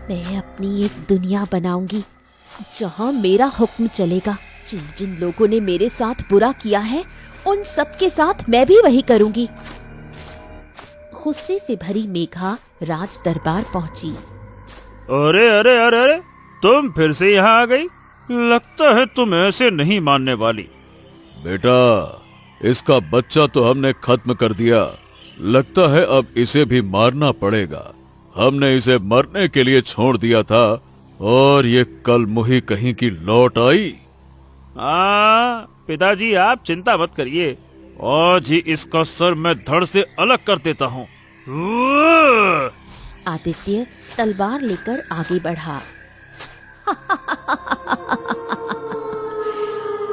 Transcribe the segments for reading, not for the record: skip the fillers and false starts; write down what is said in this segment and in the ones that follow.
मैं अपनी एक दुनिया बनाऊंगी जहां मेरा हुक्म चलेगा। जिन जिन लोगों ने मेरे साथ बुरा किया है उन सब के साथ मैं भी वही करूंगी। गुस्से से भरी मेघा राज दरबार पहुंची। अरे अरे अरे अरे, तुम फिर से यहाँ आ गई। लगता है तुम ऐसे नहीं मानने वाली। बेटा, इसका बच्चा तो हमने खत्म कर दिया। लगता है अब इसे भी मारना पड़ेगा। हमने इसे मरने के लिए छोड़ दिया था और ये कल मुही कहीं की लौट आई। पिताजी आप चिंता मत करिए, आज ही इसका सर मैं धड़ से अलग कर देता हूँ। आदित्य तलवार लेकर आगे बढ़ा।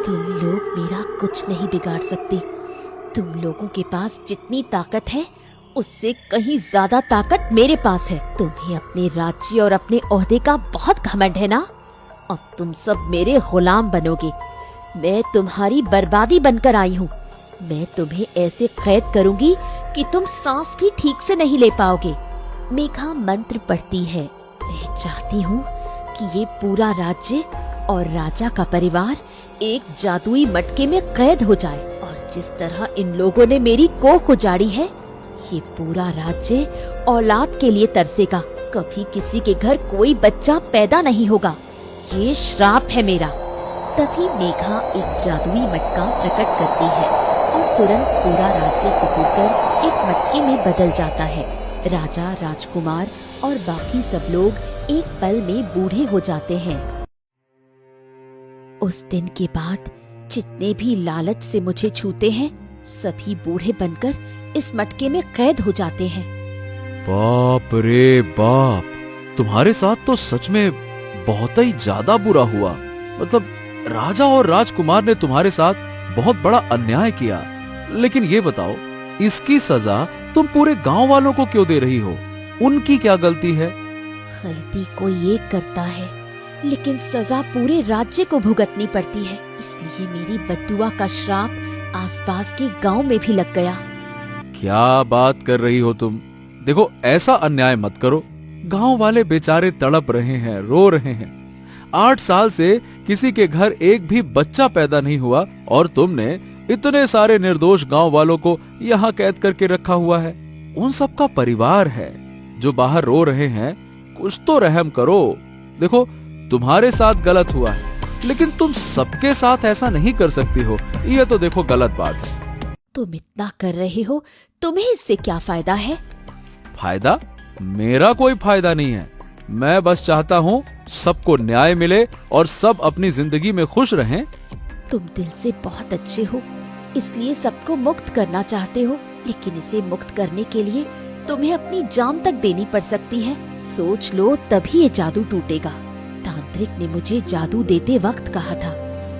तुम लोग मेरा कुछ नहीं बिगाड़ सकते। तुम लोगों के पास जितनी ताकत है उससे कहीं ज्यादा ताकत मेरे पास है। तुम्हें अपने राज्य और अपने ओहदे का बहुत घमंड है ना? अब तुम सब मेरे गुलाम बनोगे। मैं तुम्हारी बर्बादी बनकर आई हूँ। मैं तुम्हें ऐसे कैद करूंगी कि तुम सांस भी ठीक से नहीं ले पाओगे। मेघा मंत्र पढ़ती है। मैं चाहती हूँ कि ये पूरा राज्य और राजा का परिवार एक जादुई मटके में कैद हो जाए, और जिस तरह इन लोगों ने मेरी कोख उजाड़ी है, ये पूरा राज्य औलाद के लिए तरसेगा। कभी किसी के घर कोई बच्चा पैदा नहीं होगा। ये श्राप है मेरा। तभी मेघा एक जादुई मटका प्रकट करती है और तुरंत पूरा राज्य सिकुड़कर एक मटके में बदल जाता है। राजा, राजकुमार और बाकी सब लोग एक पल में बूढ़े हो जाते हैं। उस दिन के बाद जितने भी लालच से मुझे छूते हैं सभी बूढ़े बनकर इस मटके में कैद हो जाते हैं। बाप रे बाप, तुम्हारे साथ तो सच में बहुत ही ज्यादा बुरा हुआ। मतलब राजा और राजकुमार ने तुम्हारे साथ बहुत बड़ा अन्याय किया। लेकिन ये बताओ, इसकी सजा तुम पूरे गांव वालों को क्यों दे रही हो? उनकी क्या गलती है? गलती कोई एक करता है लेकिन सजा पूरे राज्य को भुगतनी पड़ती है। इसलिए मेरी बद्दुआ का श्राप आसपास के गांव में भी लग गया। क्या बात कर रही हो तुम? देखो, ऐसा अन्याय मत करो। गांव वाले बेचारे तड़प रहे हैं, रो रहे हैं। 8 साल से किसी के घर एक भी बच्चा पैदा नहीं हुआ और तुमने इतने सारे निर्दोष गांव वालों को यहाँ कैद करके रखा हुआ है। उन सब का परिवार है जो बाहर रो रहे हैं। कुछ तो रहम करो। देखो, तुम्हारे साथ गलत हुआ है लेकिन तुम सबके साथ ऐसा नहीं कर सकती हो। ये तो देखो गलत बात है। तुम इतना कर रहे हो, तुम्हें इससे क्या फायदा है? फायदा? मेरा कोई फायदा नहीं है। मैं बस चाहता हूँ सबको न्याय मिले और सब अपनी जिंदगी में खुश रहें। तुम दिल से बहुत अच्छे हो, इसलिए सबको मुक्त करना चाहते हो, लेकिन इसे मुक्त करने के लिए तुम्हें अपनी जान तक देनी पड़ सकती है। सोच लो, तभी ये जादू टूटेगा। तांत्रिक ने मुझे जादू देते वक्त कहा था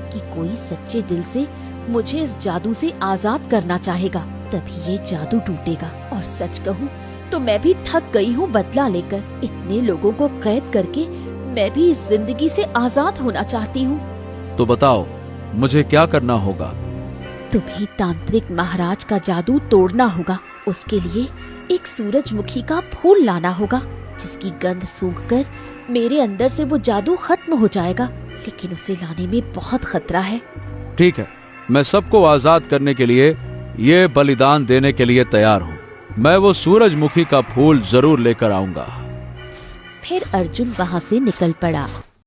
कि कोई सच्चे दिल से मुझे इस जादू से आजाद करना चाहेगा, तभी ये जादू टूटेगा। और सच कहूँ तो मैं भी थक गई हूँ बदला लेकर। इतने लोगों को कैद करके मैं भी इस जिंदगी से आजाद होना चाहती हूँ। तो बताओ, मुझे क्या करना होगा? तुम्हें तांत्रिक महाराज का जादू तोड़ना होगा। उसके लिए एक सूरजमुखी का फूल लाना होगा, जिसकी गंध सूंघकर मेरे अंदर से वो जादू खत्म हो जाएगा। लेकिन उसे लाने में बहुत खतरा है। ठीक है, मैं सबको आजाद करने के लिए, ये बलिदान देने के लिए तैयार हूँ। मैं वो सूरजमुखी का फूल जरूर लेकर आऊंगा। फिर अर्जुन वहाँ से निकल पड़ा।